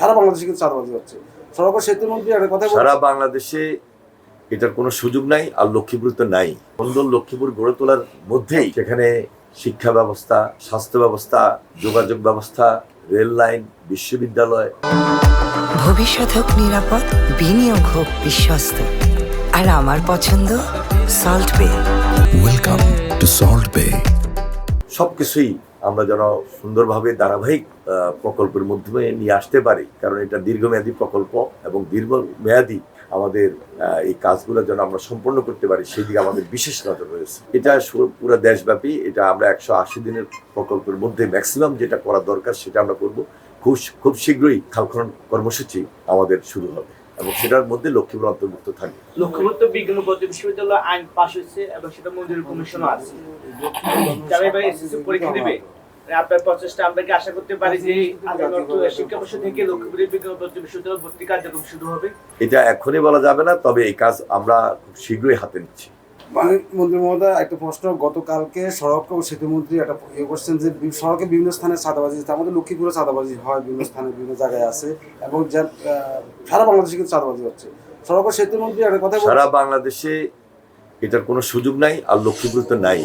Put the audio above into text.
সারা বাংলাদেশে কিন্তু চাঁদাবাজি হচ্ছে। সড়ক ও সেতুমন্ত্রী একটা কথা বলছেন, সারা বাংলাদেশে এটার কোনো সুযোগ নাই, আর লক্ষ্মীপুর তো নাই। সুন্দর লক্ষ্মীপুর গড়ে তোলার মধ্যেই সেখানে শিক্ষা ব্যবস্থা, স্বাস্থ্য ব্যবস্থা, যোগাযোগ ব্যবস্থা, রেল লাইন, বিশ্ববিদ্যালয়। ভবিষ্যৎ হোক নিরাপদ, বিনিয়োগ হোক বিশ্বস্ত, আর আমার পছন্দ সল্ট বে। ওয়েলকাম টু সল্ট বে। সবকিছুই আমরা যেন সুন্দরভাবে ধারাবাহিক প্রকল্পের মাধ্যমে নিয়ে আসতে পারি, কারণ এটা দীর্ঘমেয়াদী প্রকল্প এবং দীর্ঘমেয়াদী আমাদের এই কাজগুলো যেন আমরা সম্পন্ন করতে পারি সেই দিকে আমাদের বিশেষ নজর রয়েছে। এটা পুরো দেশব্যাপী, এটা আমরা 180 দিনের প্রকল্পের মধ্যে ম্যাক্সিমাম যেটা করা দরকার সেটা আমরা করব। খুব শীঘ্রই খাল খনন কর্মসূচি আমাদের শুরু হবে এবং সেটার মধ্যে লক্ষ্মীপুর অন্তর্ভুক্ত থাকবে। লক্ষ্মীপুর তো বিজ্ঞান ও প্রযুক্তি বিশ্ববিদ্যালয় আইন পাশ হয়েছে এবং সেটা মঞ্জুরি কমিশনও আছে। যারা এবার এসএসসি পরীক্ষা দিবে, আপনার প্রচেষ্টা আমরা কি আশা করতে পারি যে আগামী শিক্ষাবর্ষ থেকে লক্ষ্মীপুরের বিজ্ঞান ও প্রযুক্তি বিশ্ববিদ্যালয় ভর্তি কার্যক্রম শুরু হবে? এটা এখনই বলা যাবে না, তবে এই কাজ আমরা খুব শীঘ্রই হাতে নিচ্ছি। মন্ত্রী মহোদয় একটা প্রশ্ন, গতকালকে সড়ক ও সেতুমন্ত্রী একটা করছেন যে সড়কে বিভিন্ন স্থানে চাঁদাবাজি, আমাদের লক্ষ্মীপুরে চাঁদাবাজি হয়, বিভিন্ন স্থানে বিভিন্ন জায়গায় আছে এবং সারা বাংলাদেশে কিন্তু চাঁদাবাজি হচ্ছে। সড়ক ও সেতুমন্ত্রী একটা কথা বলছেন, সারা বাংলাদেশে এটার কোনো সুযোগ নাই, আর লক্ষ্মীপুর তো নাই।